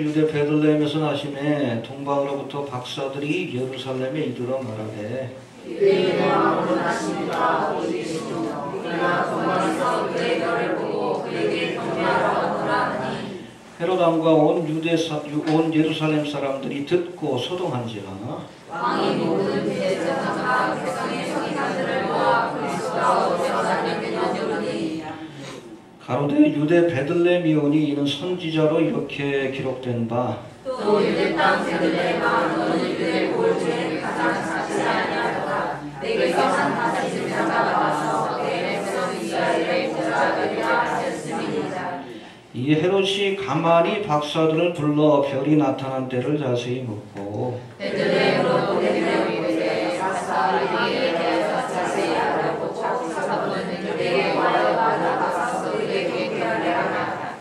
유대 베들레헴에서 나심에 동방으로부터 박사들이 예루살렘에 이르러 말하되 유대인의 왕으로 나십니다. 어디시뇨? 우리가 동방에서 그의 별을 보고 그에게 경배하러 오노라 하니 헤롯 왕과 온 예루살렘 사람들이 듣고 소동한지라. 왕이 모든 대제사장과 백성의 성인들을 모아 그리스도가 어디서 살렸느냐 여부니 가로되 유대 베들레헴이오니 이는 선지자로 이렇게 기록된 바 또 유대 땅 베들레헴아 너는 유대 고을 중에 가장 작지 아니하도다. 내게서 한 다시 제사가 나와서 내 백성 이스라엘을 보좌하리라 하셨음이니라. 이 헤롯이 가만히 박사들을 불러 별이 나타난 때를 자세히 묻고 베들레헴으로 보내려 이르되 박사들이 대해서 자세히 알아보고 사람은 그에게 와여 받아가서 그에게 경배하라.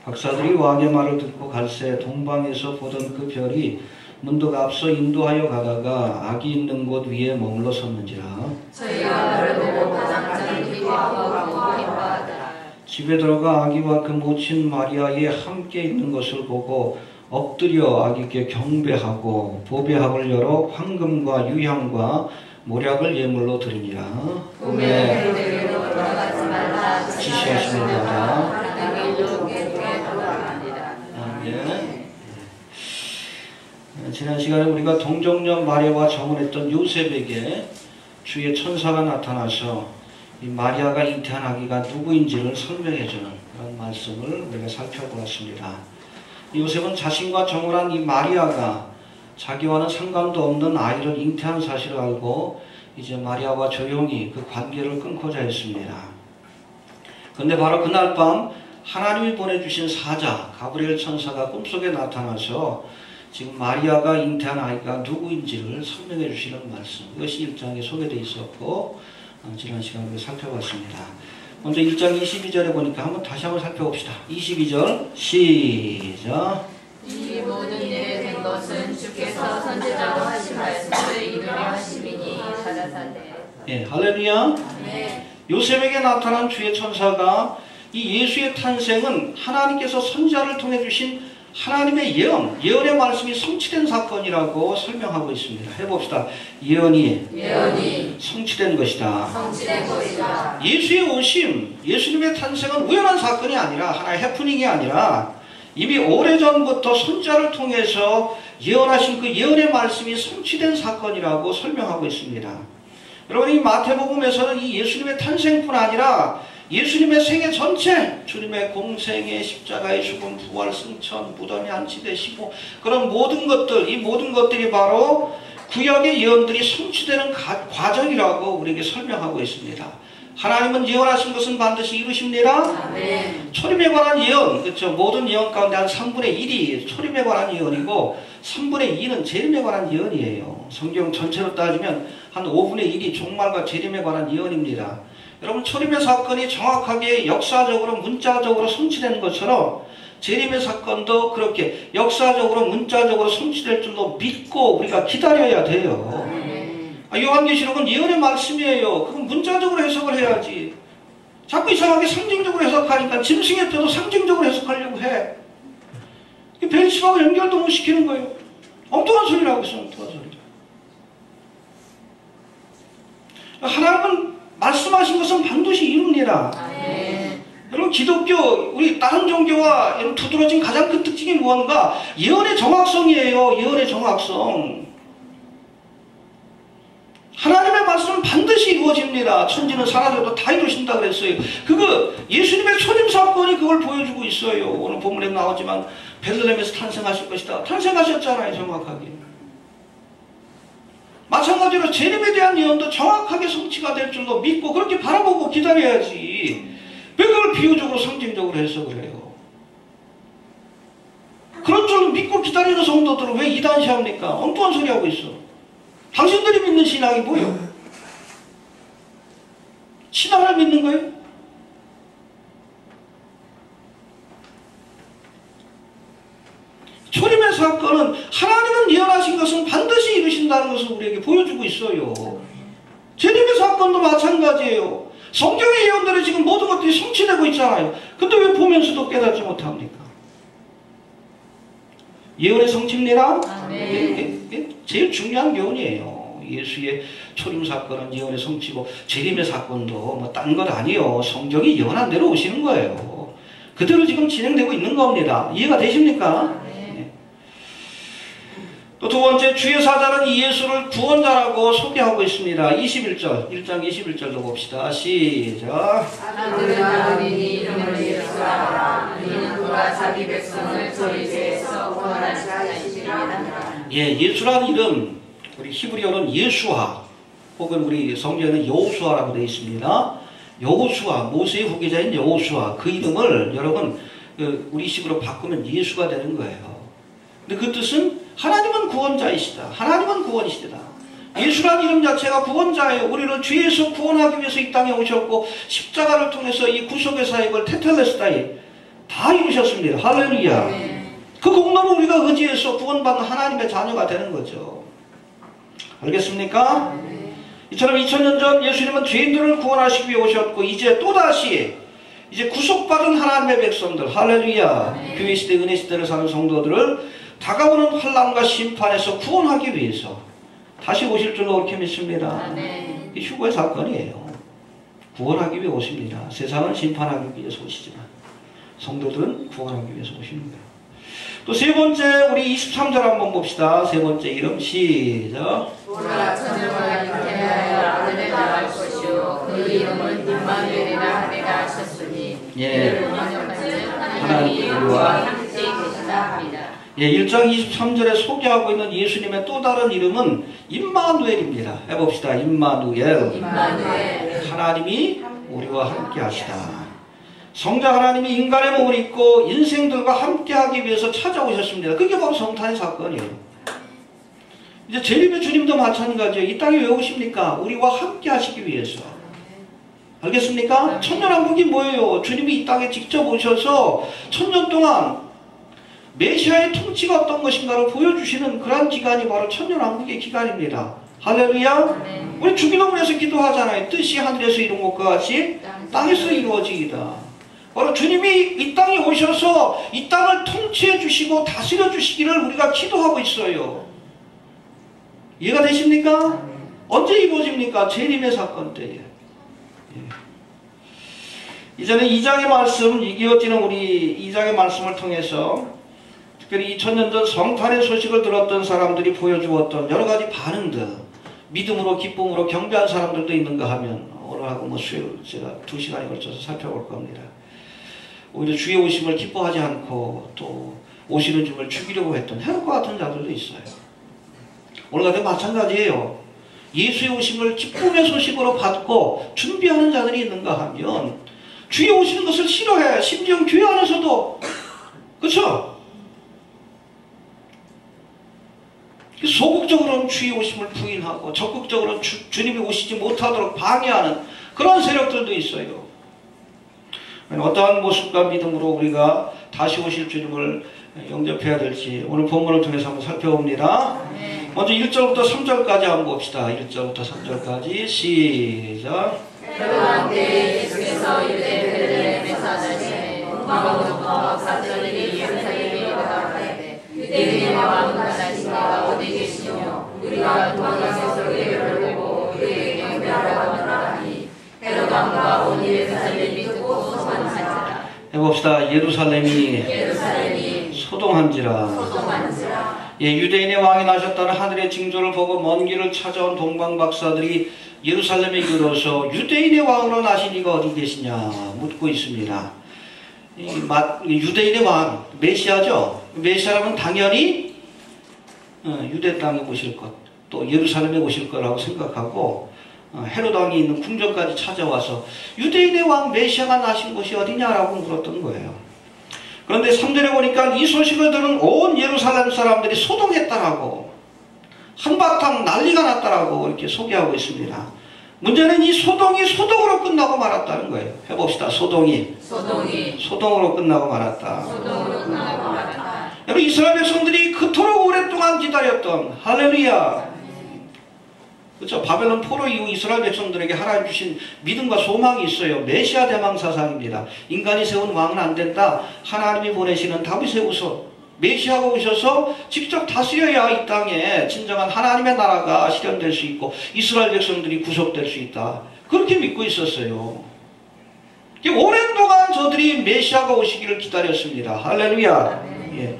박사들이 왕의 말을 듣고 갈새 동방에서 보던 그 별이 문득 앞서 인도하여 가다가 아기 있는 곳 위에 머물러 섰는지라. 저희가 별을 보고 가장 기뻐하고 기뻐하더라. 집에 들어가 아기와 그 모친 마리아에 함께 있는 것을 보고 엎드려 아기께 경배하고 보배합을 열어 황금과 유향과 모략을 예물로 드리니라. 꿈에 그대로 돌아가지 말라 지시하시는도다. 아멘. 지난 시간에 우리가 동정녀 마리아와 정혼했던 요셉에게 주의 천사가 나타나서 이 마리아가 잉태한 아기가 누구인지를 설명해주는 그런 말씀을 우리가 살펴보았습니다. 요셉은 자신과 정혼한 이 마리아가 자기와는 상관도 없는 아이를 잉태한 사실을 알고 이제 마리아와 조용히 그 관계를 끊고자 했습니다. 그런데 바로 그날 밤 하나님이 보내주신 사자 가브리엘 천사가 꿈속에 나타나서 지금 마리아가 잉태한 아이가 누구인지를 설명해 주시는 말씀, 이것이 1장에 소개되어 있었고 지난 시간에 우리가 살펴봤습니다. 먼저 1장 22절에 보니까 다시 한번 살펴봅시다. 22절 시작. 이 모든 일에 된 것은 주께서 선지자로 하신 말씀을 이루려 하심이니 가라사대. 예, 할렐루야. 네. 요셉에게 나타난 주의 천사가 이 예수의 탄생은 하나님께서 선지자를 통해 주신 하나님의 예언의 말씀이 성취된 사건이라고 설명하고 있습니다. 해봅시다. 예언이 성취된 것이다. 성취된 것이다. 예수의 오심, 예수님의 탄생은 우연한 사건이 아니라 하나의 해프닝이 아니라 이미 오래전부터 선지자를 통해서 예언하신 그 예언의 말씀이 성취된 사건이라고 설명하고 있습니다. 여러분, 이 마태복음에서는 이 예수님의 탄생뿐 아니라 예수님의 생애 전체, 주님의 공생의 십자가의 죽음, 부활, 승천, 무덤이 안치되시고 그런 모든 것들, 이 모든 것들이 바로 구약의 예언들이 성취되는 과정이라고 우리에게 설명하고 있습니다. 하나님은 예언하신 것은 반드시 이루십니다. 아멘. 초림에 관한 예언, 그렇죠? 모든 예언 가운데 한 3분의 1이 초림에 관한 예언이고 3분의 2는 재림에 관한 예언이에요. 성경 전체로 따지면 한 5분의 1이 종말과 재림에 관한 예언입니다. 여러분, 초림의 사건이 정확하게 역사적으로 문자적으로 성취된 것처럼 재림의 사건도 그렇게 역사적으로 문자적으로 성취될 줄로 믿고 우리가 기다려야 돼요. 요한계시록은 예언의 말씀이에요. 그건 문자적으로 해석을 해야지. 자꾸 이상하게 상징적으로 해석하니까 짐승의 뼈도 상징적으로 해석하려고 해. 벨시바와 연결도 못 시키는 거예요. 엉뚱한 소리를 하고 있어. 엉뚱한 소리. 하나님은 말씀하신 것은 반드시 이룹니다. 여러분, 기독교, 우리 다른 종교와 두드러진 가장 큰 특징이 무언가? 예언의 정확성이에요. 예언의 정확성. 하나님의 말씀은 반드시 이루어집니다. 천지는 사라져도 다 이루신다 그랬어요. 그거 예수님의 초림 사건이 그걸 보여주고 있어요. 오늘 본문에 나오지만 베들레헴에서 탄생하실 것이다. 탄생하셨잖아요. 정확하게. 마찬가지로 재림에 대한 예언도 정확하게 성취가 될 줄로 믿고 그렇게 바라보고 기다려야지. 왜 그걸 비유적으로 상징적으로 해석을 해요? 그런 줄로 믿고 기다리는 성도들은 왜 이단시합니까? 엉뚱한 소리 하고 있어. 당신들이 믿는 신앙이 뭐예요? 신앙을 믿는 거예요? 초림의 사건은 하나님은 예언하신 것은 반드시 이루신다는 것을 우리에게 보여주고 있어요. 재림의 사건도 마찬가지예요. 성경의 예언들이 지금 모든 것들이 성취되고 있잖아요. 근데 왜 보면서도 깨닫지 못합니까? 예언의 성취입니다. 아멘. 이게 제일 중요한 교훈이에요. 예수의 초림 사건은 예언의 성취고 재림의 사건도 뭐 딴 것 아니에요. 성경이 예언한 대로 오시는 거예요. 그대로 지금 진행되고 있는 겁니다. 이해가 되십니까? 또 두 번째, 주의 사자는 이 예수를 구원자라고 소개하고 있습니다. 21절, 1장 21절도 봅시다. 시작. 하늘은 아버지니 이름을 예수라. 이는 그가 자기 백성을 저희 죄에서 구원할 자이시리라. 예, 예수라는 이름, 우리 히브리어는 예수아, 혹은 우리 성경에는 여호수아라고 되어 있습니다. 여호수아, 모세의 후계자인 여호수아, 그 이름을 여러분 우리식으로 바꾸면 예수가 되는 거예요. 근데 그 뜻은 하나님은 구원자이시다. 하나님은 구원이시다. 예수라는 이름 자체가 구원자예요. 우리를 죄에서 구원하기 위해서 이 땅에 오셨고 십자가를 통해서 이 구속의 사역을 테텔레스타에 다 이루셨습니다. 할렐루야. 그 공로로 우리가 의지해서 구원받는 하나님의 자녀가 되는 거죠. 알겠습니까? 이처럼 2000년 전 예수님은 죄인들을 구원하시기 위해 오셨고 이제 또다시 이제 구속받은 하나님의 백성들, 할렐루야, 교회 시대, 은혜 시대를 사는 성도들을 다가오는 환난과 심판에서 구원하기 위해서 다시 오실 줄로 그렇게 믿습니다. 이 휴거의 사건이에요. 구원하기 위해 오십니다. 세상은 심판하기 위해서 오시지만 성도들은 구원하기 위해서 오시는 거예요. 또 세 번째, 우리 23절 한번 봅시다. 세 번째 이름 시작. 보라, 천년을 인하여 아들을 낳을 것이요 그 이름은 임마누엘이라 하리라 하셨으니 예. 하나님이 우리와 함께 계시다 합니다. 예, 1장 23절에 소개하고 있는 예수님의 또 다른 이름은 임마누엘입니다. 해봅시다. 임마누엘. 하나님이 우리와 함께 하시다. 성자 하나님이 인간의 몸을 입고 인생들과 함께 하기 위해서 찾아오셨습니다. 그게 바로 성탄의 사건이에요. 이제 재림의 주님도 마찬가지예요. 이 땅에 왜 오십니까? 우리와 함께 하시기 위해서. 알겠습니까? 천년왕국이 뭐예요? 주님이 이 땅에 직접 오셔서 천년 동안 메시아의 통치가 어떤 것인가를 보여주시는 그런 기간이 바로 천년왕국의 기간입니다. 할렐루야. 우리 주기도문에서 위해서 기도하잖아요. 뜻이 하늘에서 이룬 것과 같이 땅에서 이루어지이다. 바로 주님이 이 땅에 오셔서 이 땅을 통치해 주시고 다스려 주시기를 우리가 기도하고 있어요. 이해가 되십니까? 언제 이루어집니까? 재림의 사건 때에. 이제는 2장의 말씀, 이어지는 우리 2장의 말씀을 통해서 특별히 2000년 전 성탄의 소식을 들었던 사람들이 보여주었던 여러 가지 반응들, 믿음으로 기쁨으로 경배한 사람들도 있는가 하면 오늘하고 뭐 수요일 제가 2시간에 걸쳐서 살펴볼 겁니다. 오히려 주의 오심을 기뻐하지 않고 또 오시는 주님을 죽이려고 했던 헤롯과 같은 자들도 있어요. 오늘 같은 마찬가지예요. 예수의 오심을 기쁨의 소식으로 받고 준비하는 자들이 있는가 하면 주의 오시는 것을 싫어해. 심지어 교회 안에서도. 그렇죠? 소극적으로는 주의 오심을 부인하고 적극적으로는 주님이 오시지 못하도록 방해하는 그런 세력들도 있어요. 어떠한 모습과 믿음으로 우리가 다시 오실 주님을 영접해야 될지 오늘 본문을 통해서 한번 살펴봅니다. 먼저 1절부터 3절까지 한번 봅시다. 1절부터 3절까지 시작. 헤롯 왕 때 예수께서 유대 베들레헴에 사시되 공방으로부터 사절들이 예루살렘에 올라가되 유대인의 왕은 하나님과 어디 계시며 우리가 도망가서 그를 보고 그에게 경배하라고 하노라니 헤롯 왕과 온 예루살렘이 듣고 소동한지라. 해봅시다. 예루살렘이 소동한지라. 예, 유대인의 왕이 나셨다는 하늘의 징조를 보고 먼 길을 찾아온 동방박사들이 예루살렘에 이르러서 유대인의 왕으로 나신 이가 어디 계시냐 묻고 있습니다. 유대인의 왕, 메시아죠. 메시아라면 당연히 유대 땅에 오실 것, 또 예루살렘에 오실 거라고 생각하고 헤롯 왕이 있는 궁전까지 찾아와서 유대인의 왕 메시아가 나신 곳이 어디냐라고 물었던 거예요. 그런데 3절에 보니까 이 소식을 들은 온 예루살렘 사람들이 소동했다라고, 한바탕 난리가 났다라고 이렇게 소개하고 있습니다. 문제는 이 소동이 소동으로 끝나고 말았다는 거예요. 해봅시다. 소동으로 끝나고 말았다. 여러분, 이스라엘 백성들이 그토록 오랫동안 기다렸던, 할렐루야, 그렇죠? 바벨론 포로 이후 이스라엘 백성들에게 하나님 주신 믿음과 소망이 있어요. 메시아 대망 사상입니다. 인간이 세운 왕은 안 된다. 하나님이 보내시는 다윗의 후손, 메시아가 오셔서 직접 다스려야 이 땅에 진정한 하나님의 나라가 실현될 수 있고 이스라엘 백성들이 구속될 수 있다. 그렇게 믿고 있었어요. 오랜 동안 저들이 메시아가 오시기를 기다렸습니다. 할렐루야. 예.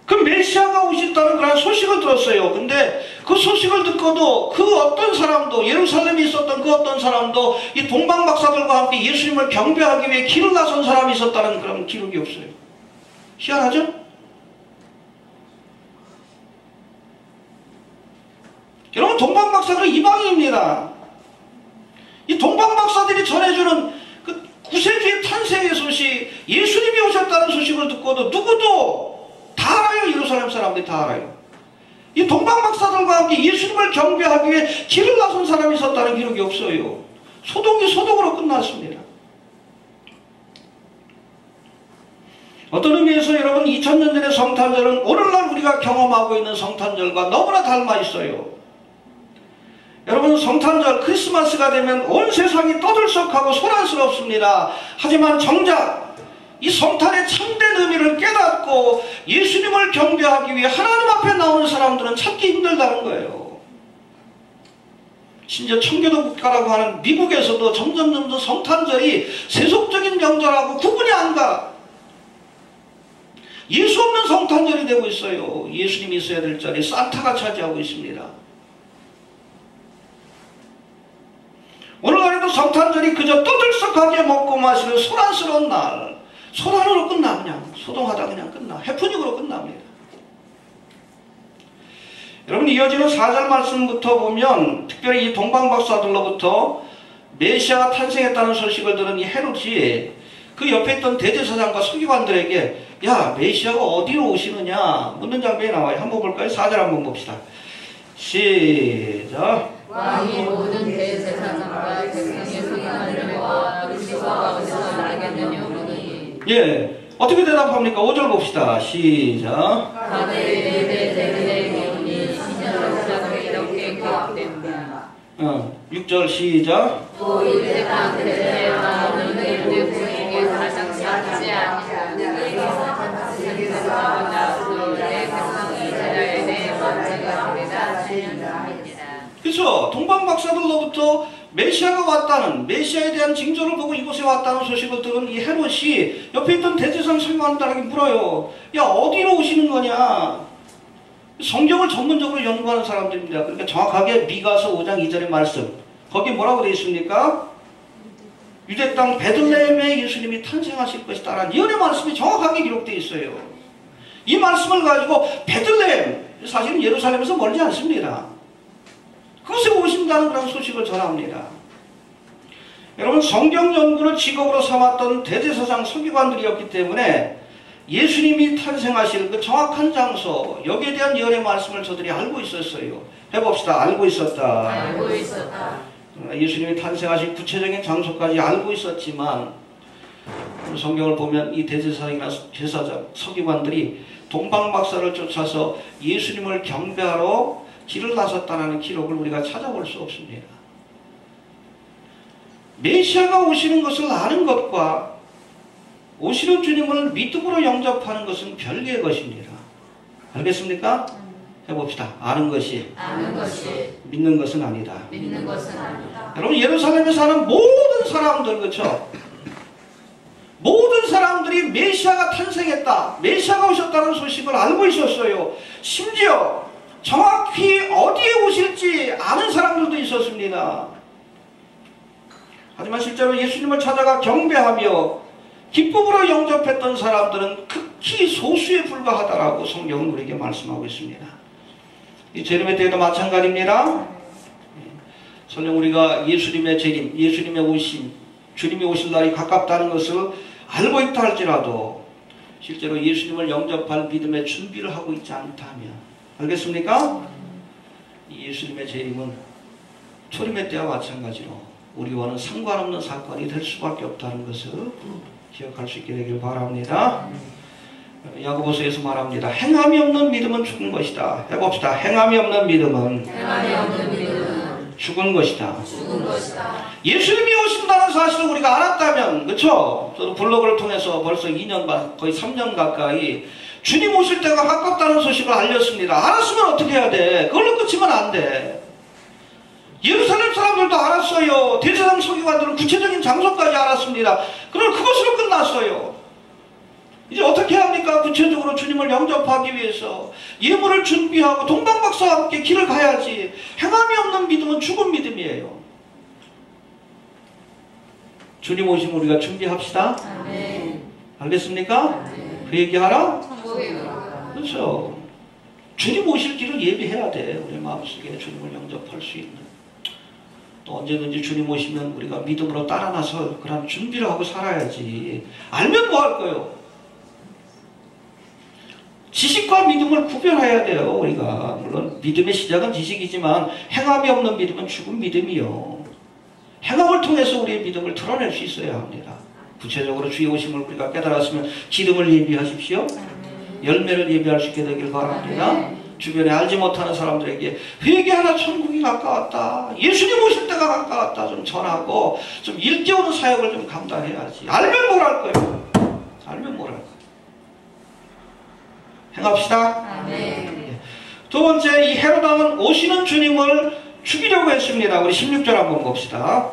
그 메시아가 오신다는 그런 소식을 들었어요. 근데 그 소식을 듣고도 그 어떤 사람도, 예루살렘에 있었던 그 어떤 사람도 이 동방박사들과 함께 예수님을 경배하기 위해 길을 나선 사람이 있었다는 그런 기록이 없어요. 희한하죠? 여러분, 동방박사들은 이방인입니다. 이 동방박사들이 전해주는 그 구세주의 탄생의 소식, 예수님이 오셨다는 소식을 듣고도 누구도 다 알아요. 예루살렘 사람들이 다 알아요. 이 동방박사들과 함께 예수님을 경배하기 위해 길을 나선 사람이 있었다는 기록이 없어요. 소동이 소동으로 끝났습니다. 어떤 의미에서 여러분 2000년 전의 성탄절은 오늘날 우리가 경험하고 있는 성탄절과 너무나 닮아 있어요. 여러분, 성탄절 크리스마스가 되면 온 세상이 떠들썩하고 소란스럽습니다. 하지만 정작 이 성탄의 참된 의미를 깨닫고 예수님을 경배하기 위해 하나님 앞에 나오는 사람들은 찾기 힘들다는 거예요. 심지어 청교도 국가라고 하는 미국에서도 점점 성탄절이 세속적인 명절하고 구분이 안 가. 예수 없는 성탄절이 되고 있어요. 예수님이 있어야 될 자리 산타가 차지하고 있습니다. 오늘날에도 성탄절이 그저 떠들썩하게 먹고 마시는 소란스러운 날, 소란으로 끝나. 그냥 소동하다 그냥 끝나. 해프닝으로 끝납니다. 여러분, 이어지는 4절 말씀부터 보면 특별히 이 동방박사들로부터 메시아가 탄생했다는 소식을 들은 이 헤롯이 그 옆에 있던 대제사장과 서기관들에게 야, 메시아가 어디로 오시느냐 묻는 장면이 나와요. 한번 볼까요? 4절 한번 봅시다. 시작. 왕이 모든 대제사장과 백성의 서기관들을 모아 그리스도가 어디서 나겠느냐 물으니 예, 어떻게 대답합니까? 5절 봅시다. 시작. 다들 대대대대 기운이 시절로부터 이렇게 기억됩니다. 6절 시작. 또 이때 각 대대가 너희들 부에게 가장 작지 않냐 너희에게서 세계에서 나오고 내 백성이 이스라엘의 번제가 되리라 주님이니라. 그렇죠. 동방박사들로부터 메시아가 왔다는, 메시아에 대한 징조를 보고 이곳에 왔다는 소식을 들은 이 헤롯이 옆에 있던 대제사장 서기관들에게 물어요. 야, 어디로 오시는 거냐? 성경을 전문적으로 연구하는 사람들입니다. 그러니까 정확하게 미가서 5장 2절의 말씀, 거기 뭐라고 되어 있습니까? 유대 땅 베들레헴에 예수님이 탄생하실 것이다 라는 예언의 말씀이 정확하게 기록되어 있어요. 이 말씀을 가지고 베들레헴, 사실은 예루살렘에서 멀지 않습니다. 그곳에 오신다는 그런 소식을 전합니다. 여러분, 성경 연구를 직업으로 삼았던 대제사장 서기관들이었기 때문에 예수님이 탄생하실 그 정확한 장소, 여기에 대한 예언의 말씀을 저들이 알고 있었어요. 해봅시다. 알고 있었다. 알고 있었다. 예수님이 탄생하신 구체적인 장소까지 알고 있었지만 성경을 보면 이 대제사장이나 제사장, 서기관들이 동방박사를 쫓아서 예수님을 경배하러 길을 나섰다는 기록을 우리가 찾아볼 수 없습니다. 메시아가 오시는 것을 아는 것과 오시는 주님을 믿음으로 영접하는 것은 별개의 것입니다. 알겠습니까? 해봅시다. 아는 것이 믿는 것은 아니다. 믿는 것은 아니다. 여러분, 예루살렘에 사는 모든 사람들, 그렇죠? 모든 사람들이 메시아가 탄생했다, 메시아가 오셨다는 소식을 알고 있었어요. 심지어 정확히 어디에 오실지 아는 사람들도 있었습니다. 하지만 실제로 예수님을 찾아가 경배하며 기쁨으로 영접했던 사람들은 극히 소수에 불과하다라고 성경은 우리에게 말씀하고 있습니다. 이 재림의 때에도 마찬가지입니다. 설령 우리가 예수님의 재림, 예수님의 오심, 주님이 오실 날이 가깝다는 것을 알고 있다 할지라도 실제로 예수님을 영접할 믿음의 준비를 하고 있지 않다면, 알겠습니까? 예수님의 재림은 초림의 때와 마찬가지로 우리와는 상관없는 사건이 될 수밖에 없다는 것을 기억할 수 있게 되길 바랍니다. 야고보서에서 말합니다. 행함이 없는 믿음은 죽은 것이다. 해봅시다. 행함이 없는 믿음은 죽은 것이다. 예수님이 오신다는 사실을 우리가 알았다면, 그렇죠? 저도 블로그를 통해서 벌써 2년 반, 거의 3년 가까이 주님 오실 때가 가깝다는 소식을 알렸습니다. 알았으면 어떻게 해야 돼? 그걸로 끝이면 안 돼. 예루살렘 사람들도 알았어요. 대제사장 서기관들은 구체적인 장소까지 알았습니다. 그럼 그것으로 끝났어요. 이제 어떻게 합니까? 구체적으로 주님을 영접하기 위해서 예물을 준비하고 동방박사와 함께 길을 가야지. 행함이 없는 믿음은 죽은 믿음이에요. 주님 오시면 우리가 준비합시다. 아멘. 알겠습니까? 아멘. 그 얘기하라? 천국에 그렇죠. 주님 오실 길을 예비해야 돼. 우리 마음속에 주님을 영접할 수 있는. 또 언제든지 주님 오시면 우리가 믿음으로 따라 나서 그런 준비를 하고 살아야지. 알면 뭐 할 거예요? 지식과 믿음을 구별해야 돼요. 우리가 물론 믿음의 시작은 지식이지만 행함이 없는 믿음은 죽은 믿음이요. 행함을 통해서 우리의 믿음을 드러낼 수 있어야 합니다. 구체적으로 주의 오심을 우리가 깨달았으면 기름을 예비하십시오. 열매를 예비할 수 있게 되길 바랍니다. 주변에 알지 못하는 사람들에게 회개하라, 천국이 가까웠다, 예수님 오실 때가 가까웠다 좀 전하고 좀 일깨우는 사역을 좀 감당해야지. 알면 뭘 할 거예요? 알면 뭘 할 거예요? 행합시다. 아멘. 두 번째, 이 헤롯 왕은 오시는 주님을 죽이려고 했습니다. 우리 16절 한번 봅시다.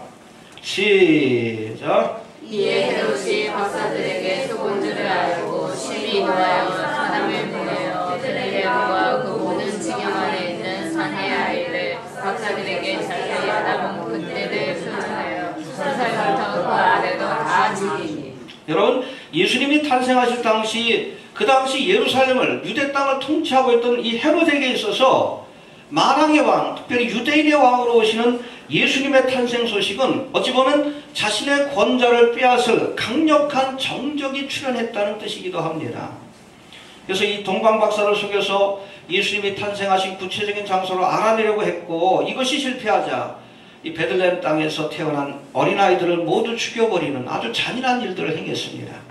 시작. 이에 헤롯이 박사들에게 속은 줄을 알고 심히 노하여 사람을 보내어 베들레헴과 그 모든 지경 안에 있는 산의 아이를 박사들에게 자세히 알아본 그때를 표현하여 3살부터 그 아래도 다 죽이니. 여러분, 예수님이 탄생하실 당시 그 당시 예루살렘을, 유대 땅을 통치하고 있던 이 헤롯에게 있어서 만왕의 왕, 특별히 유대인의 왕으로 오시는 예수님의 탄생 소식은 어찌 보면 자신의 권좌를 빼앗을 강력한 정적이 출현했다는 뜻이기도 합니다. 그래서 이 동방박사를 속여서 예수님이 탄생하신 구체적인 장소를 알아내려고 했고, 이것이 실패하자 이 베들레헴 땅에서 태어난 어린아이들을 모두 죽여버리는 아주 잔인한 일들을 행했습니다.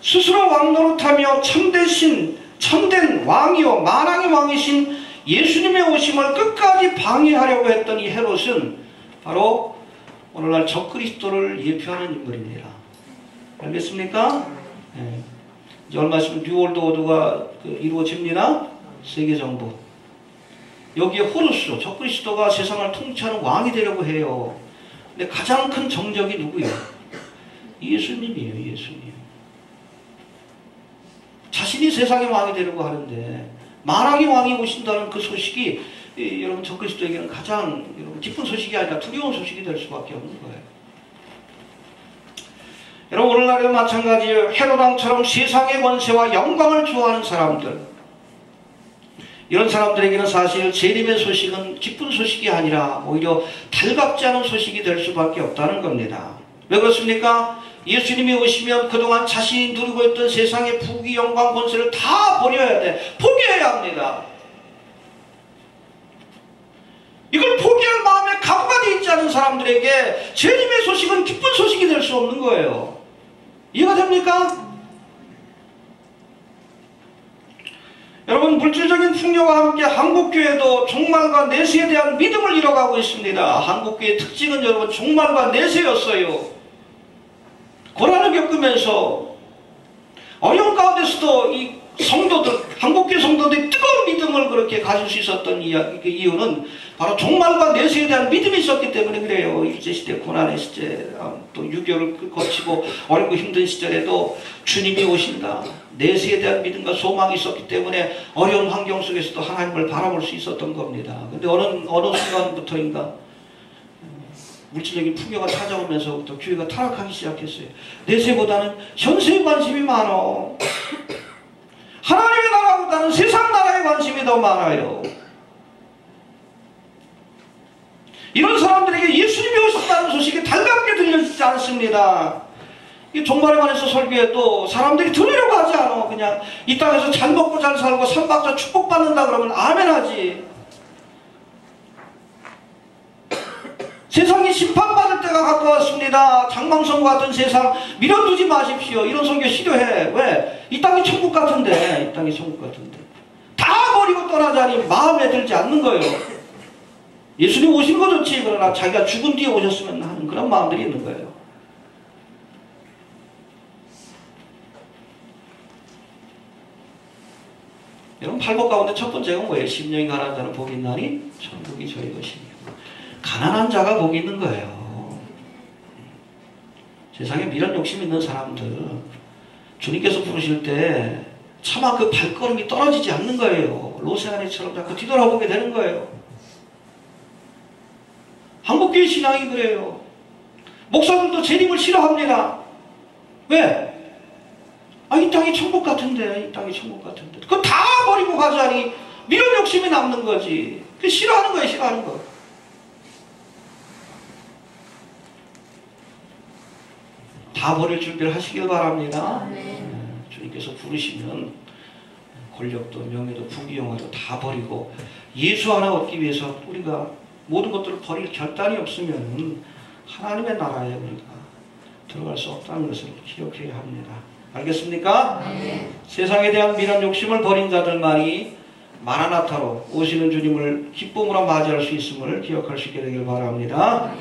스스로 왕노릇하며 참된 왕이요 만왕의 왕이신 예수님의 오심을 끝까지 방해하려고 했던 이 헤롯은 바로 오늘날 적그리스도를 예표하는 인물입니다. 알겠습니까? 네. 이제 얼마 있으면 뉴월드 오더가 이루어집니다. 세계정부. 여기에 호루스, 적그리스도가 세상을 통치하는 왕이 되려고 해요. 근데 가장 큰 정적이 누구예요? 예수님이에요. 예수님. 자신이 세상의 왕이 되려고 하는데 만왕의 왕이 오신다는 그 소식이 여러분 적그리스도에게는 가장 기쁜 소식이 아니라 두려운 소식이 될 수밖에 없는 거예요. 여러분 오늘날에도 마찬가지예요. 헤롯 왕처럼 세상의 권세와 영광을 좋아하는 사람들, 이런 사람들에게는 사실 재림의 소식은 기쁜 소식이 아니라 오히려 달갑지 않은 소식이 될 수밖에 없다는 겁니다. 왜 그렇습니까? 예수님이 오시면 그동안 자신이 누리고 있던 세상의 부귀, 영광, 권세를 다 버려야 돼. 포기해야 합니다. 이걸 포기할 마음에 각오가 되어 있지 않은 사람들에게 재림의 소식은 기쁜 소식이 될 수 없는 거예요. 이해가 됩니까? 여러분 물질적인 풍요와 함께 한국교회도 종말과 내세에 대한 믿음을 잃어가고 있습니다. 한국교회의 특징은 여러분 종말과 내세였어요. 고난을 겪으면서 어려운 가운데서도 이 성도들, 한국교회 성도들이 뜨거운 믿음을 그렇게 가질 수 있었던 이유는 바로 종말과 내세에 대한 믿음이 있었기 때문에 그래요. 일제시대, 고난의 시대, 또 6.25를 거치고 어렵고 힘든 시절에도 주님이 오신다, 내세에 대한 믿음과 소망이 있었기 때문에 어려운 환경 속에서도 하나님을 바라볼 수 있었던 겁니다. 근데 어느 순간부터인가 물질적인 풍요가 찾아오면서부터 교회가 타락하기 시작했어요. 내세보다는 현세에 관심이 많어. 하나님의 나라보다는 세상 나라에 관심이 더 많아요. 이런 사람들에게 예수님이 오셨다는 소식이 달갑게 들려지지 않습니다. 이 종말에 관해서 설교해도 사람들이 들으려고 하지 않아. 그냥 이 땅에서 잘 먹고 잘 살고 삼박자 축복받는다 그러면 아멘 하지. 세상이 심판받을 때가 가까웠습니다. 장망성과 같은 세상 밀어두지 마십시오. 이런 설교 싫어해. 왜? 이 땅이 천국 같은데. 이 땅이 천국 같은데. 다 버리고 떠나자니 마음에 들지 않는 거예요. 예수님 오신 거 좋지. 그러나 자기가 죽은 뒤에 오셨으면 하는 그런 마음들이 있는 거예요. 여러분, 8복 가운데 첫 번째가 뭐예요? 심령이 가난한 자는 복이 있나니 천국이 저희 것이며. 가난한 자가 복이 있는 거예요. 세상에 미련 욕심 있는 사람들, 주님께서 부르실 때 차마 그 발걸음이 떨어지지 않는 거예요. 로세아네처럼 자꾸 뒤돌아보게 되는 거예요. 한국교회 신앙이 그래요. 목사들도 재림을 싫어합니다. 왜? 이 땅이 천국 같은데, 이 땅이 천국 같은데. 그거 다 버리고 가자니 미련 욕심이 남는 거지. 그 싫어하는 거예요, 싫어하는 거. 다 버릴 준비를 하시길 바랍니다. 주님께서 부르시면 권력도 명예도 부귀영화도 다 버리고 예수 하나 얻기 위해서 우리가 모든 것들을 버릴 결단이 없으면 하나님의 나라에 우리가 들어갈 수 없다는 것을 기억해야 합니다. 알겠습니까? 세상에 대한 미련 욕심을 버린 자들만이 마라나타로 오시는 주님을 기쁨으로 맞이할 수 있음을 기억할 수 있게 되길 바랍니다.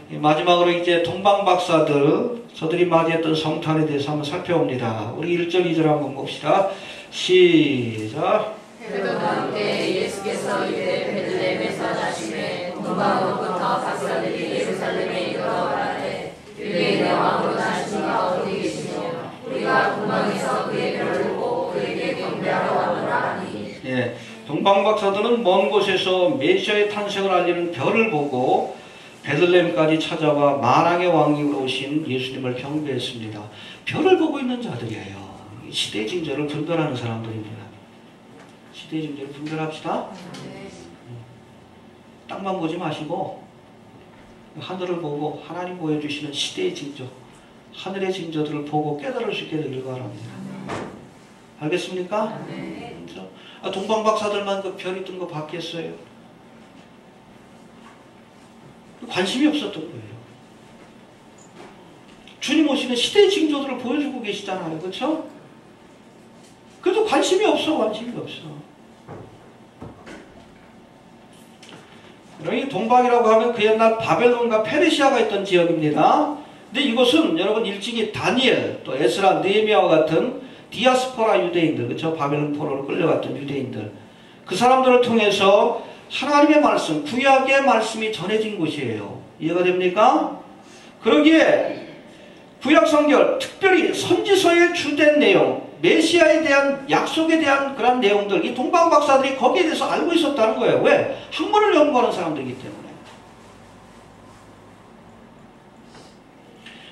마지막으로 이제 동방박사들, 저들이 맞이했던 성탄에 대해서 한번 살펴봅니다. 우리 1절, 2절 한번 봅시다. 시작. 헤롯 왕때 예수께서 유대 베들레헴에서 나심에 동방으로부터 박사들이 예루살렘에 이르러 가되 유대인의 왕으로 나시니가 어디 계시며 우리가 동방에서 그의 별을 보고 그에게 경배하러 왔노라 하니. 예, 동방박사들은 먼 곳에서 메시아의 탄생을 알리는 별을 보고 베들레헴까지 찾아와 만왕의 왕으로 오신 예수님을 경배했습니다. 별을 보고 있는 자들이에요. 시대의 징조를 분별하는 사람들입니다. 시대의 징조를 분별합시다. 땅만 보지 마시고 하늘을 보고 하나님 보여주시는 시대의 징조, 하늘의 징조들을 보고 깨달을 수 있게 되길 바랍니다. 알겠습니까? 그렇죠? 동방박사들만 그 별이 뜬 거 봤겠어요? 관심이 없었던 거예요. 주님 오시는 시대의 징조들을 보여주고 계시잖아요. 그렇죠? 그래도 관심이 없어. 관심이 없어. 여기 동방이라고 하면 그 옛날 바벨론과 페르시아가 있던 지역입니다. 근데 이곳은 여러분 일찍이 다니엘, 또 에스라, 느헤미야와 같은 디아스포라 유대인들, 그렇죠? 바벨론 포로로 끌려갔던 유대인들, 그 사람들을 통해서 하나님의 말씀, 구약의 말씀이 전해진 곳이에요. 이해가 됩니까? 그러기에 구약 성경, 특별히 선지서의 주된 내용, 메시아에 대한 약속에 대한 그런 내용들, 이 동방박사들이 거기에 대해서 알고 있었다는 거예요. 왜? 학문을 연구하는 사람들이기 때문에.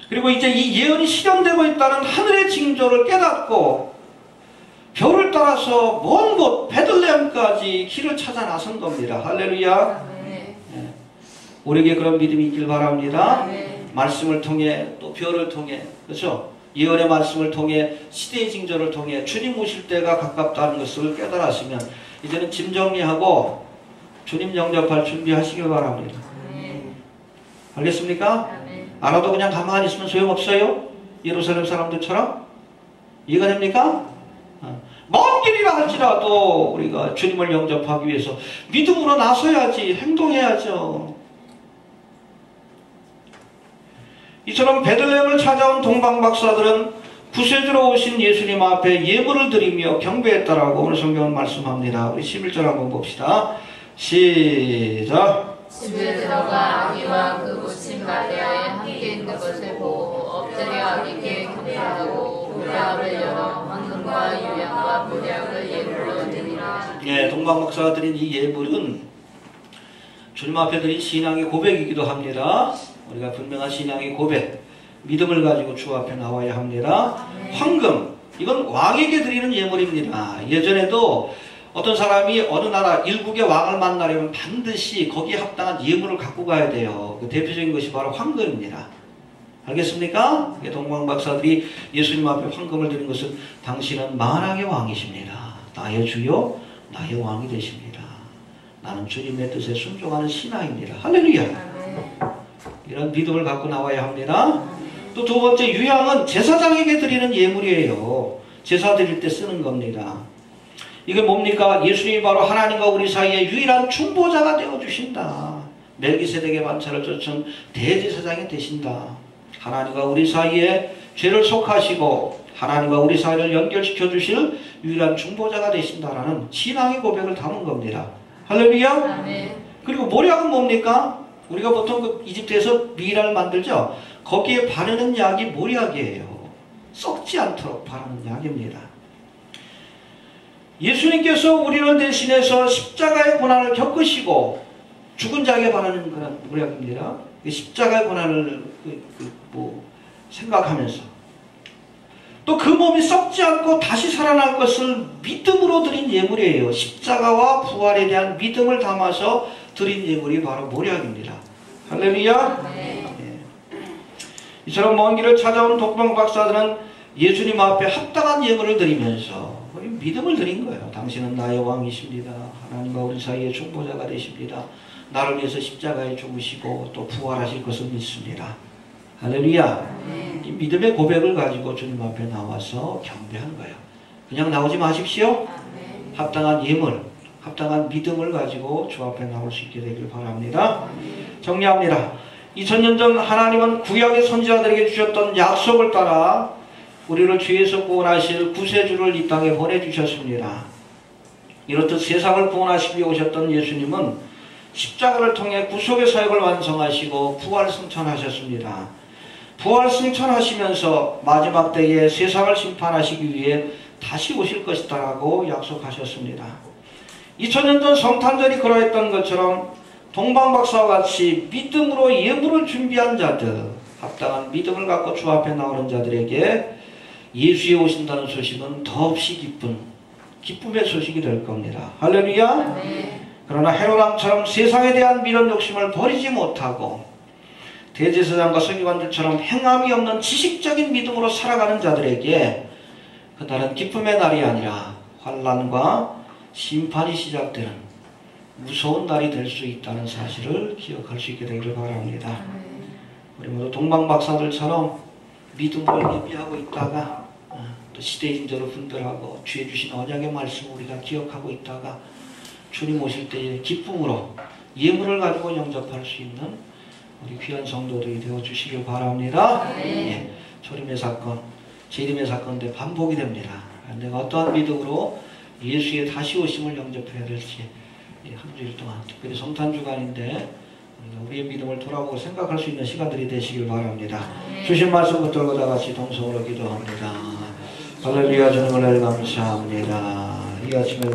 그리고 이제 이 예언이 실현되고 있다는 하늘의 징조를 깨닫고 별을 따라서 먼 곳 베들레헴까지 길을 찾아 나선 겁니다. 할렐루야. 네. 우리에게 그런 믿음이 있길 바랍니다. 말씀을 통해 또 별을 통해, 그렇죠? 예언의 말씀을 통해 시대의 징조를 통해 주님 오실 때가 가깝다는 것을 깨달았으면 이제는 짐 정리하고 주님 영접할 준비하시길 바랍니다. 알겠습니까? 알아도 그냥 가만히 있으면 소용없어요? 예루살렘 사람들처럼? 이해가 됩니까? 먼 길이라 할지라도 우리가 주님을 영접하기 위해서 믿음으로 나서야지, 행동해야죠. 이처럼 베들레헴을 찾아온 동방박사들은 구세주로 오신 예수님 앞에 예물을 드리며 경배했다라고 오늘 성경은 말씀합니다. 우리 11절 한번 봅시다. 시작. 집에 들어가 아기와 그 붙인 갈대아에 함께 있는 것을 보고 엎드려 아기께 경배하고 보리약을 열어 황금과 유향과 보리약을 예물로 드리라. 예, 동방박사가 드린 이 예물은 주님 앞에 드린 신앙의 고백이기도 합니다. 우리가 분명한 신앙의 고백, 믿음을 가지고 주 앞에 나와야 합니다. 황금, 이건 왕에게 드리는 예물입니다. 예전에도 어떤 사람이 어느 나라 일국의 왕을 만나려면 반드시 거기에 합당한 예물을 갖고 가야 돼요. 그 대표적인 것이 바로 황금입니다. 알겠습니까? 동방박사들이 예수님 앞에 황금을 드린 것은 당신은 만왕의 왕이십니다. 나의 주요, 나의 왕이 되십니다. 나는 주님의 뜻에 순종하는 신하입니다. 할렐루야. 이런 믿음을 갖고 나와야 합니다. 또 두 번째, 유향은 제사장에게 드리는 예물이에요. 제사 드릴 때 쓰는 겁니다. 이게 뭡니까? 예수님이 바로 하나님과 우리 사이에 유일한 중보자가 되어주신다. 멜기세덱의 반차를 쫓은 대제사장이 되신다. 하나님과 우리 사이에 죄를 속하시고 하나님과 우리 사이를 연결시켜 주실 유일한 중보자가 되신다라는 신앙의 고백을 담은 겁니다. 할렐루야. 아멘. 그리고 모략은 뭡니까? 우리가 보통 그 이집트에서 미라를 만들죠. 거기에 바르는 약이 모략이에요. 썩지 않도록 바르는 약입니다. 예수님께서 우리를 대신해서 십자가의 고난을 겪으시고 죽은 자에게 바르는 그런 모략입니다. 십자가의 고난을 생각하면서 또 그 몸이 썩지 않고 다시 살아날 것을 믿음으로 드린 예물이에요. 십자가와 부활에 대한 믿음을 담아서 드린 예물이 바로 모략입니다. 할렐루야. 네. 이처럼 먼 길을 찾아온 독방 박사들은 예수님 앞에 합당한 예물을 드리면서 믿음을 드린 거예요. 당신은 나의 왕이십니다. 하나님과 우리 사이의 중보자가 되십니다. 나를 위해서 십자가에 죽으시고 또 부활하실 것을 믿습니다. 할렐루야. 이 믿음의 고백을 가지고 주님 앞에 나와서 경배한 거예요. 그냥 나오지 마십시오. 합당한 예물, 합당한 믿음을 가지고 주 앞에 나올 수 있게 되길 바랍니다. 정리합니다. 2000년 전 하나님은 구약의 선지자들에게 주셨던 약속을 따라 우리를 죄에서 구원하실 구세주를 이 땅에 보내주셨습니다. 이렇듯 세상을 구원하시기 위해 오셨던 예수님은 십자가를 통해 구속의 사역을 완성하시고 부활 승천하셨습니다. 부활 승천하시면서 마지막 때에 세상을 심판하시기 위해 다시 오실 것이다라고 약속하셨습니다. 2000년 전 성탄절이 그러했던 것처럼 동방박사와 같이 믿음으로 예물을 준비한 자들, 합당한 믿음을 갖고 주 앞에 나오는 자들에게 예수에 오신다는 소식은 더없이 기쁨의 소식이 될 겁니다. 할렐루야. 그러나 헤롯왕처럼 세상에 대한 미련 욕심을 버리지 못하고 대제사장과 서기관들처럼 행함이 없는 지식적인 믿음으로 살아가는 자들에게 그날은 기쁨의 날이 아니라 환난과 심판이 시작되는 무서운 날이 될 수 있다는 사실을 기억할 수 있게 되기를 바랍니다. 우리 모두 동방박사들처럼 믿음으로 예비하고 있다가 또 시대인저로 분별하고 주의 주신 언약의 말씀을 우리가 기억하고 있다가 주님 오실 때에 기쁨으로 예물을 가지고 영접할 수 있는 우리 귀한 성도들이 되어주시길 바랍니다. 예, 초림의 사건, 재림의 사건인데 반복이 됩니다. 내가 어떠한 믿음으로 예수의 다시 오심을 영접해야 될지 한 주일 동안 특별히 성탄주간인데 우리의 믿음을 돌아보고 생각할 수 있는 시간들이 되시길 바랍니다. 주신 말씀 붙들고 다 같이 동성으로 기도합니다. 할렐루야. 주님을 감사합니다. 이 아침에